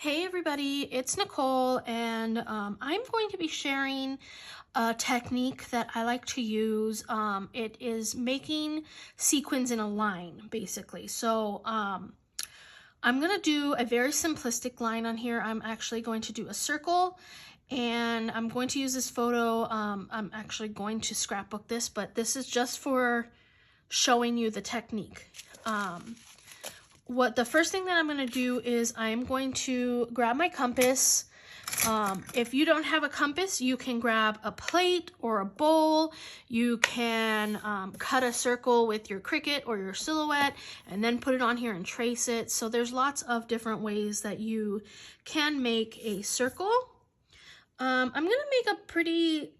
Hey everybody, it's Nicole, and I'm going to be sharing a technique that I like to use. It is making sequins in a line, basically. So I'm going to do a very simplistic line on here. I'm actually going to do a circle, and I'm going to use this photo. I'm actually going to scrapbook this, but this is just for showing you the technique. The first thing that I'm going to do is I'm going to grab my compass. If you don't have a compass, you can grab a plate or a bowl. You can cut a circle with your Cricut or your Silhouette and then put it on here and trace it. So there's lots of different ways that you can make a circle. I'm going to make a pretty,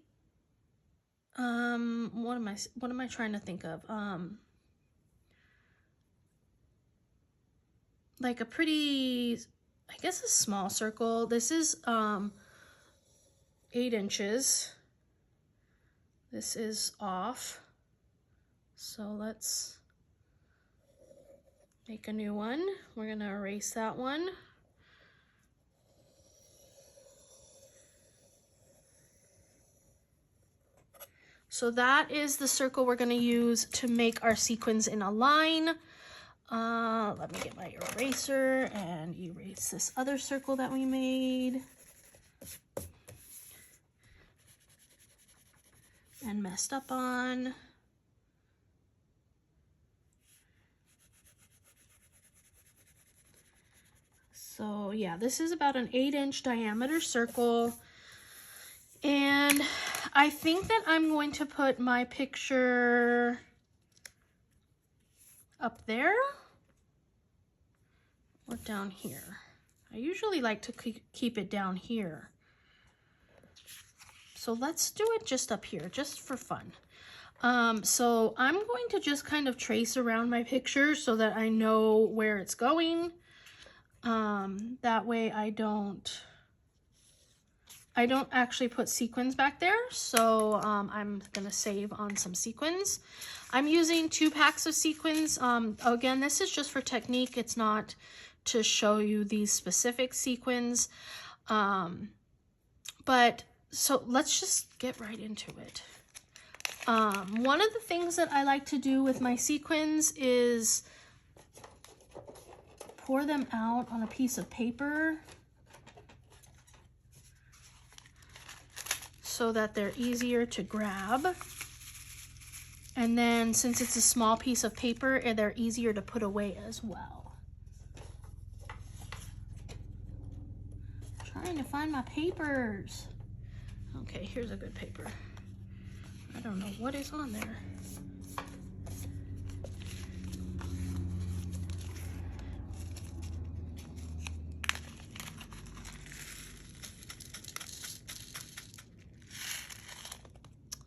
what am I trying to think of? Like a pretty, I guess a small circle. This is 8 inches. This is off. So let's make a new one. We're gonna erase that one. So that is the circle we're gonna use to make our sequins in a line. Let me get my eraser and erase this other circle that we made and messed up on. So yeah, this is about an 8-inch diameter circle. And I think that I'm going to put my picture up there or down here. I usually like to keep it down here. So let's do it just up here, just for fun. So I'm going to just kind of trace around my picture so that I know where it's going. That way I don't actually put sequins back there, so I'm gonna save on some sequins. I'm using 2 packs of sequins. Again, this is just for technique. It's not to show you these specific sequins. But so let's just get right into it. One of the things that I like to do with my sequins is pour them out on a piece of paper so that they're easier to grab. And then since it's a small piece of paper, they're easier to put away as well. Trying to find my papers. Okay, here's a good paper. I don't know what is on there.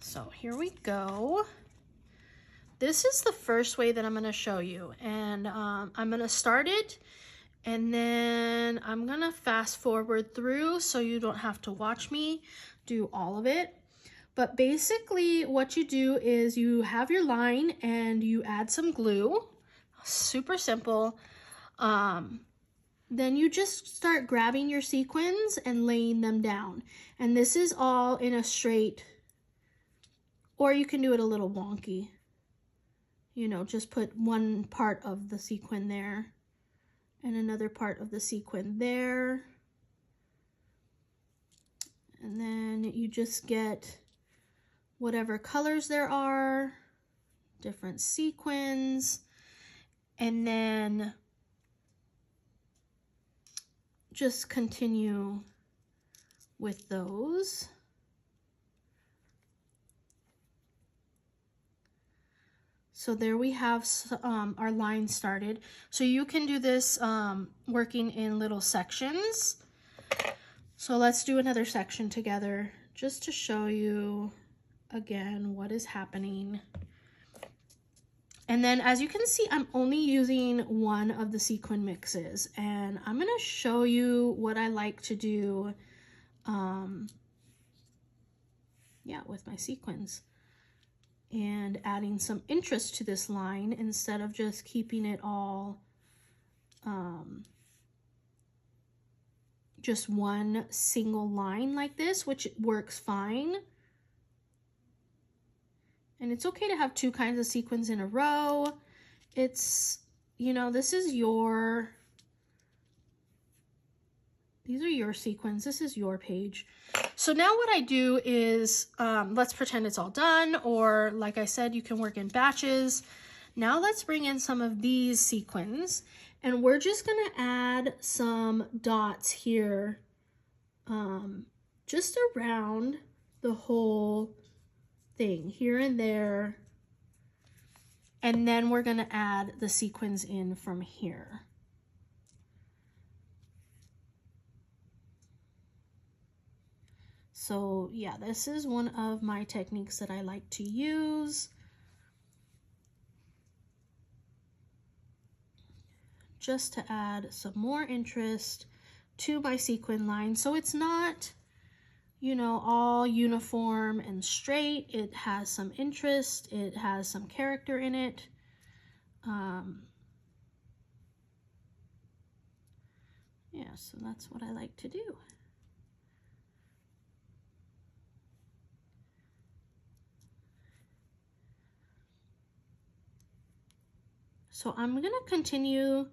So here we go. This is the first way that I'm going to show you, and I'm going to start it, and then I'm going to fast forward through so you don't have to watch me do all of it. But basically what you do is you have your line and you add some glue. Super simple. Then you just start grabbing your sequins and laying them down. And this is all in a straight, or you can do it a little wonky. You know, just put one part of the sequin there and another part of the sequin there. And then you just get whatever colors there are, different sequins, and then just continue with those. So there we have our line started. So you can do this working in little sections. So let's do another section together just to show you again what is happening. And then as you can see, I'm only using one of the sequin mixes, and I'm gonna show you what I like to do with my sequins and adding some interest to this line instead of just keeping it all just one single line like this, which works fine. And it's okay to have two kinds of sequins in a row. It's, you know, this is your, these are your sequins. This is your page. So now what I do is, let's pretend it's all done, or like I said, you can work in batches. Now let's bring in some of these sequins, and we're just gonna add some dots here, just around the whole thing, here and there. And then we're gonna add the sequins in from here. So yeah, this is one of my techniques that I like to use. Just to add some more interest to my sequin line. So it's not, you know, all uniform and straight. It has some interest. It has some character in it. Yeah, so that's what I like to do. So I'm gonna continue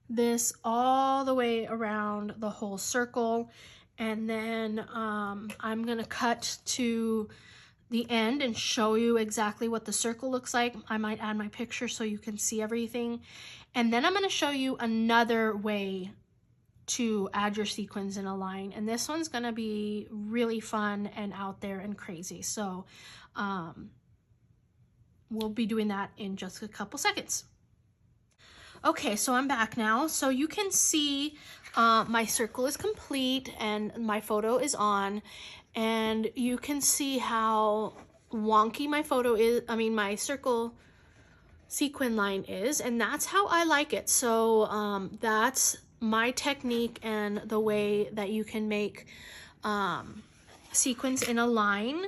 this all the way around the whole circle, and then I'm gonna cut to the end and show you exactly what the circle looks like. I might add my picture so you can see everything. And then I'm gonna show you another way to add your sequins in a line. And this one's gonna be really fun and out there and crazy. So we'll be doing that in just a couple seconds. Okay, so I'm back now. So you can see my circle is complete and my photo is on, and you can see how wonky my photo is, my circle sequin line is, and that's how I like it. So that's my technique and the way that you can make sequins in a line.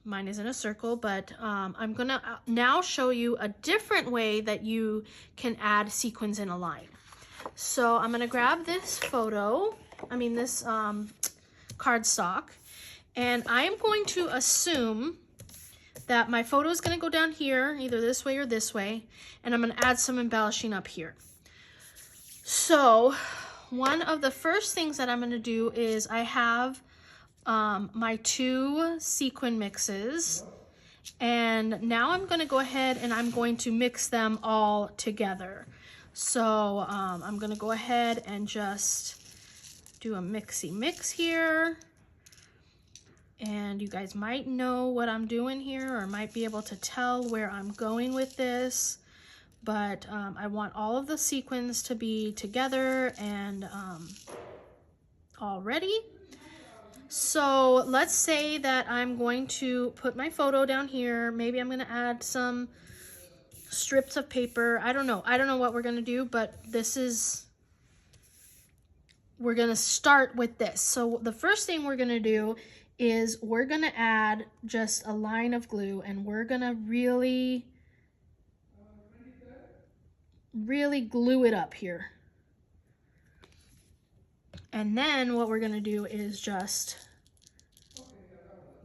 Mine isn't a circle, but I'm gonna now show you a different way that you can add sequins in a line. So I'm gonna grab this photo, this cardstock, and I am going to assume that my photo is gonna go down here, either this way or this way, and I'm gonna add some embellishing up here. So one of the first things that I'm gonna do is I have my two sequin mixes, and now I'm going to go ahead and I'm going to mix them all together. So I'm going to go ahead and just do a mixy mix here, and you guys might know what I'm doing here or might be able to tell where I'm going with this, but I want all of the sequins to be together and all ready. So let's say that I'm going to put my photo down here. Maybe I'm going to add some strips of paper. I don't know what we're going to do, but we're going to start with this. So the first thing we're going to do is we're going to add just a line of glue, and we're going to really glue it up here. And then what we're going to do is just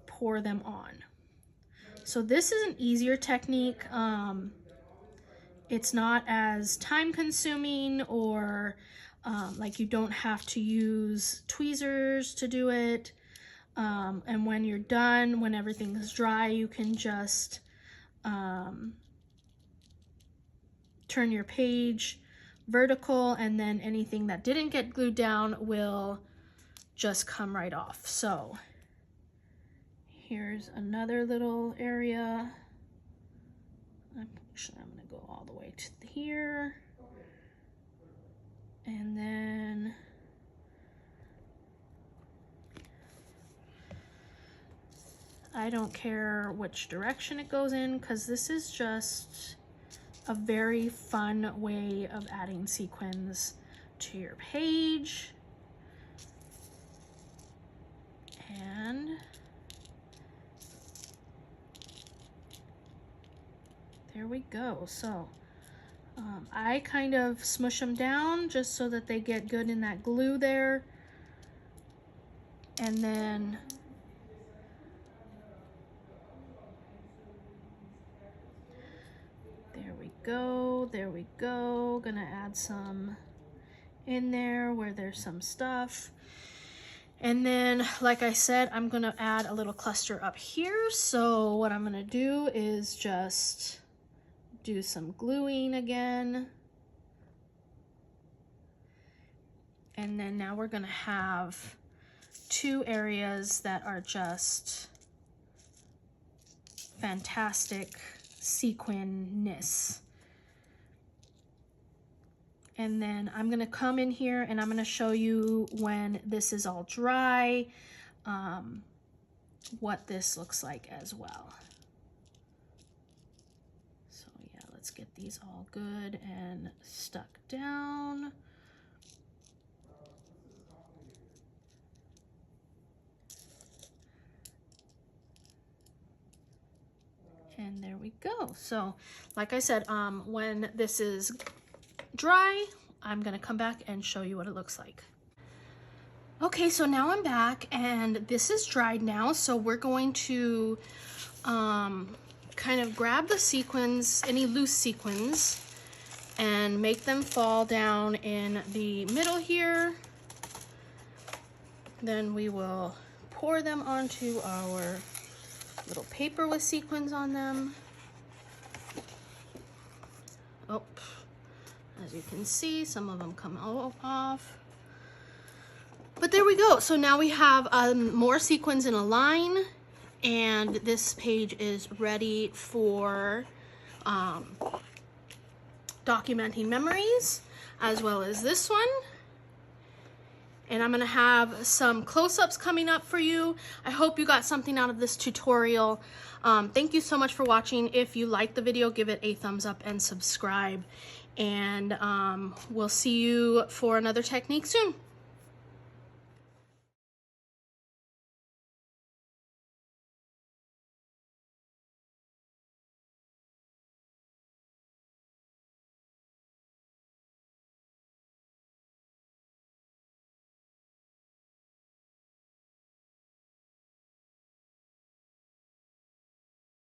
pour them on. So this is an easier technique. It's not as time consuming, or like you don't have to use tweezers to do it. And when you're done, when everything is dry, you can just turn your page vertical, and then anything that didn't get glued down will just come right off. So here's another little area. Actually, I'm gonna go all the way to here. And then I don't care which direction it goes in, because this is just a very fun way of adding sequins to your page. And there we go. So I kind of smush them down just so that they get good in that glue there. And then there we go, there we go. Gonna add some in there where there's some stuff. And then, like I said, I'm gonna add a little cluster up here. So what I'm gonna do is just do some gluing again. And then now we're gonna have two areas that are just fantastic sequinness. And then I'm gonna come in here and I'm gonna show you when this is all dry, what this looks like as well. So yeah, let's get these all good and stuck down. And there we go. So like I said, when this is dry, I'm gonna come back and show you what it looks like. Okay, so now I'm back and this is dried now. So we're going to kind of grab the sequins, any loose sequins, and make them fall down in the middle here. Then we will pour them onto our little paper with sequins on them. Oh, as you can see, some of them come off. But there we go. So now we have more sequins in a line, and this page is ready for documenting memories, as well as this one. And I'm gonna have some close-ups coming up for you. I hope you got something out of this tutorial. Thank you so much for watching. If you liked the video, give it a thumbs up and subscribe. And we'll see you for another technique soon.